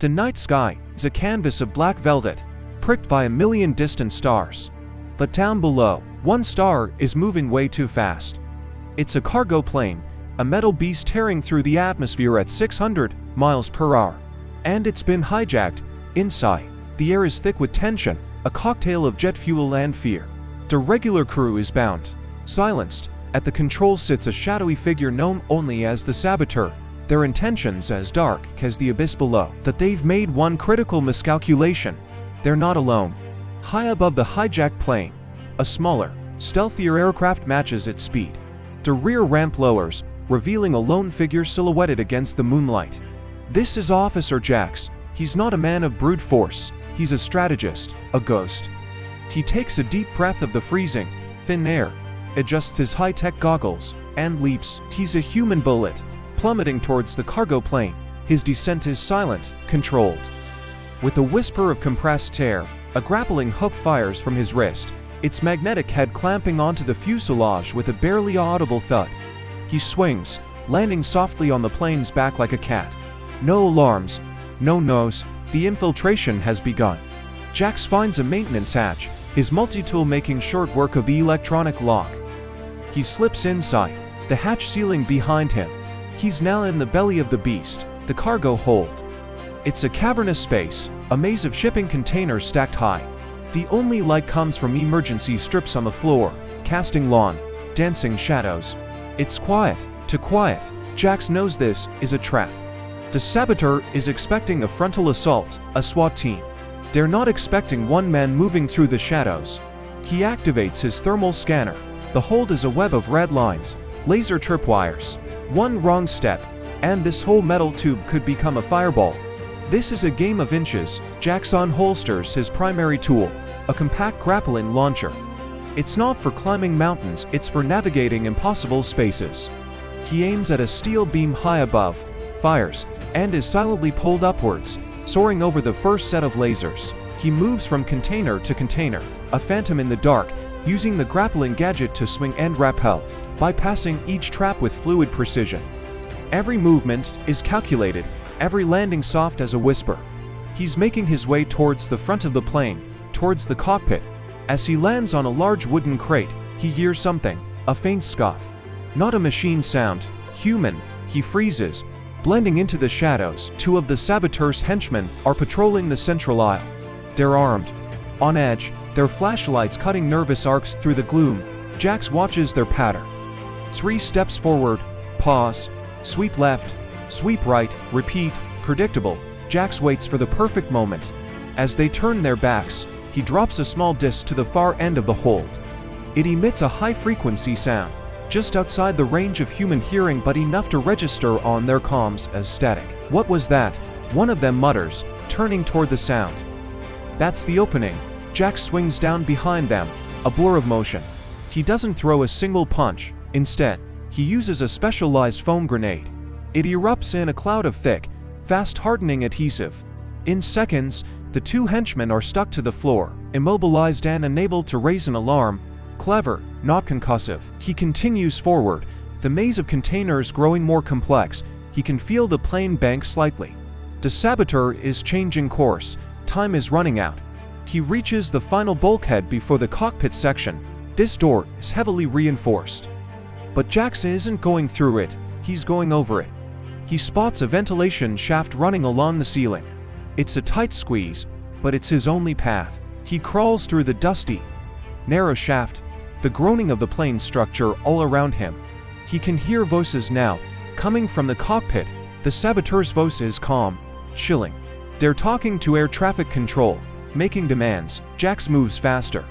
The night sky is a canvas of black velvet, pricked by a million distant stars. But down below, one star is moving way too fast. It's a cargo plane, a metal beast tearing through the atmosphere at 600 miles per hour. And it's been hijacked. Inside, the air is thick with tension, a cocktail of jet fuel and fear. The regular crew is bound, silenced. At the controls sits a shadowy figure known only as the Saboteur, their intentions as dark as the abyss below. That they've made one critical miscalculation. They're not alone. High above the hijacked plane, a smaller, stealthier aircraft matches its speed. The rear ramp lowers, revealing a lone figure silhouetted against the moonlight. This is Officer Jax. He's not a man of brute force. He's a strategist, a ghost. He takes a deep breath of the freezing, thin air, adjusts his high-tech goggles, and leaps. He's a human bullet, plummeting towards the cargo plane. His descent is silent, controlled. With a whisper of compressed air, a grappling hook fires from his wrist, its magnetic head clamping onto the fuselage with a barely audible thud. He swings, landing softly on the plane's back like a cat. No alarms, no nose. The infiltration has begun. Jax finds a maintenance hatch, his multi-tool making short work of the electronic lock. He slips inside, the hatch ceiling behind him. He's now in the belly of the beast, the cargo hold. It's a cavernous space, a maze of shipping containers stacked high. The only light comes from emergency strips on the floor, casting long, dancing shadows. It's quiet, too quiet. Jax knows this is a trap. The Saboteur is expecting a frontal assault, a SWAT team. They're not expecting one man moving through the shadows. He activates his thermal scanner. The hold is a web of red lines, laser tripwires. One wrong step, and this whole metal tube could become a fireball. This is a game of inches. Jax unholsters his primary tool, a compact grappling launcher. It's not for climbing mountains, it's for navigating impossible spaces. He aims at a steel beam high above, fires, and is silently pulled upwards, soaring over the first set of lasers. He moves from container to container, a phantom in the dark, using the grappling gadget to swing and rappel, bypassing each trap with fluid precision. Every movement is calculated, every landing soft as a whisper. He's making his way towards the front of the plane, towards the cockpit. As he lands on a large wooden crate, he hears something, a faint scoff. Not a machine sound, human. He freezes, blending into the shadows. Two of the Saboteur's henchmen are patrolling the central aisle. They're armed, on edge, their flashlights cutting nervous arcs through the gloom. Jax watches their patter. 3 steps forward, pause, sweep left, sweep right, repeat, predictable. Jax waits for the perfect moment. As they turn their backs, he drops a small disc to the far end of the hold. It emits a high-frequency sound, just outside the range of human hearing but enough to register on their comms as static. What was that? One of them mutters, turning toward the sound. That's the opening. Jax swings down behind them, a blur of motion. He doesn't throw a single punch. Instead, he uses a specialized foam grenade. It erupts in a cloud of thick, fast-hardening adhesive. In seconds, the 2 henchmen are stuck to the floor, immobilized and unable to raise an alarm. Clever, not concussive. He continues forward, the maze of containers growing more complex. He can feel the plane bank slightly. The Saboteur is changing course. Time is running out. He reaches the final bulkhead before the cockpit section. This door is heavily reinforced. But Jax isn't going through it, he's going over it. He spots a ventilation shaft running along the ceiling. It's a tight squeeze, but it's his only path. He crawls through the dusty, narrow shaft, the groaning of the plane structure all around him. He can hear voices now, coming from the cockpit. The Saboteur's voice is calm, chilling. They're talking to air traffic control, making demands. Jax moves faster.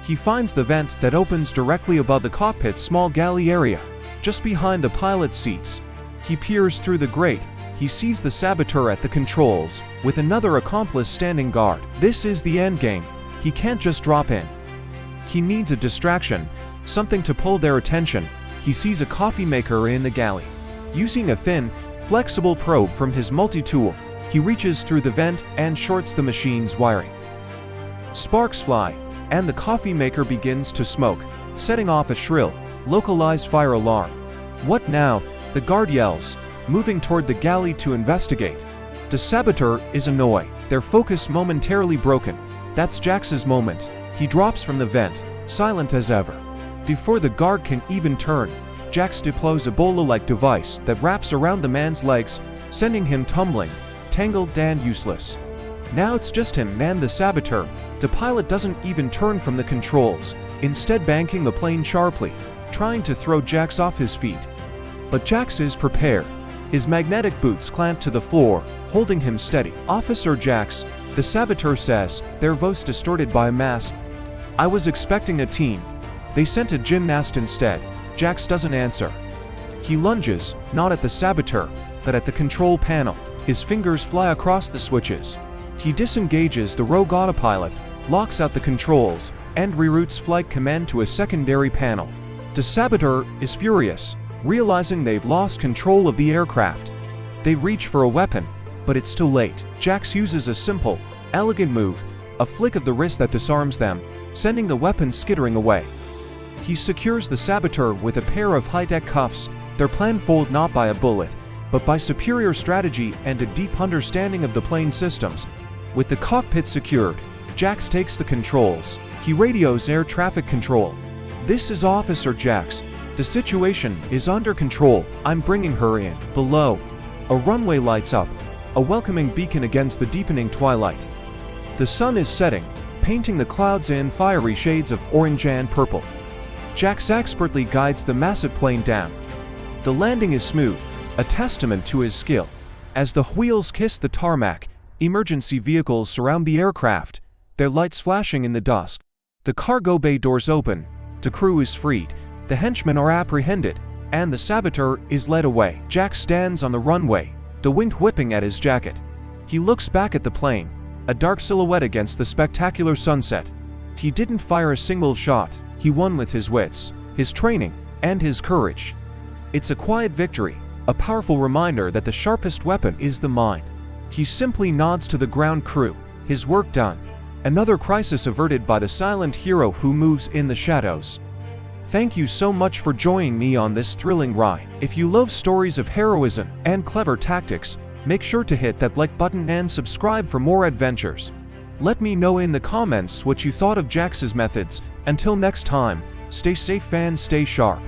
He finds the vent that opens directly above the cockpit's small galley area, just behind the pilot's seats. He peers through the grate. He sees the Saboteur at the controls, with another accomplice standing guard. This is the endgame. He can't just drop in. He needs a distraction, something to pull their attention. He sees a coffee maker in the galley. Using a thin, flexible probe from his multi-tool, he reaches through the vent and shorts the machine's wiring. Sparks fly, and the coffee maker begins to smoke, setting off a shrill, localized fire alarm. What now? The guard yells, moving toward the galley to investigate. The saboteur is annoyed, their focus momentarily broken. That's Jax's moment. He drops from the vent, silent as ever. Before the guard can even turn, Jax deploys a Ebola-like device that wraps around the man's legs, sending him tumbling, tangled and useless. Now it's just him and the saboteur. The pilot doesn't even turn from the controls, instead banking the plane sharply, trying to throw Jax off his feet. But Jax is prepared. His magnetic boots clamp to the floor, holding him steady. Officer Jax, the saboteur says, their voice distorted by a mask. I was expecting a team. They sent a gymnast instead. Jax doesn't answer. He lunges, not at the saboteur, but at the control panel. His fingers fly across the switches. He disengages the rogue autopilot, locks out the controls, and reroutes flight command to a secondary panel. The saboteur is furious, realizing they've lost control of the aircraft. They reach for a weapon, but it's too late. Jax uses a simple, elegant move, a flick of the wrist that disarms them, sending the weapon skittering away. He secures the saboteur with a pair of high-tech cuffs, their plan foiled not by a bullet, but by superior strategy and a deep understanding of the plane systems. With the cockpit secured, Jax takes the controls. He radios air traffic control. This is Officer Jax. The situation is under control. I'm bringing her in. Below, a runway lights up, a welcoming beacon against the deepening twilight. The sun is setting, painting the clouds in fiery shades of orange and purple. Jax expertly guides the massive plane down. The landing is smooth, a testament to his skill. As the wheels kiss the tarmac, emergency vehicles surround the aircraft, their lights flashing in the dusk. The cargo bay doors open, the crew is freed, the henchmen are apprehended, and the saboteur is led away. Jax stands on the runway, the wind whipping at his jacket. He looks back at the plane, a dark silhouette against the spectacular sunset. He didn't fire a single shot. He won with his wits, his training, and his courage. It's a quiet victory, a powerful reminder that the sharpest weapon is the mind. He simply nods to the ground crew, his work done. Another crisis averted by the silent hero who moves in the shadows. Thank you so much for joining me on this thrilling ride. If you love stories of heroism and clever tactics, make sure to hit that like button and subscribe for more adventures. Let me know in the comments what you thought of Jax's methods. Until next time, stay safe and stay sharp.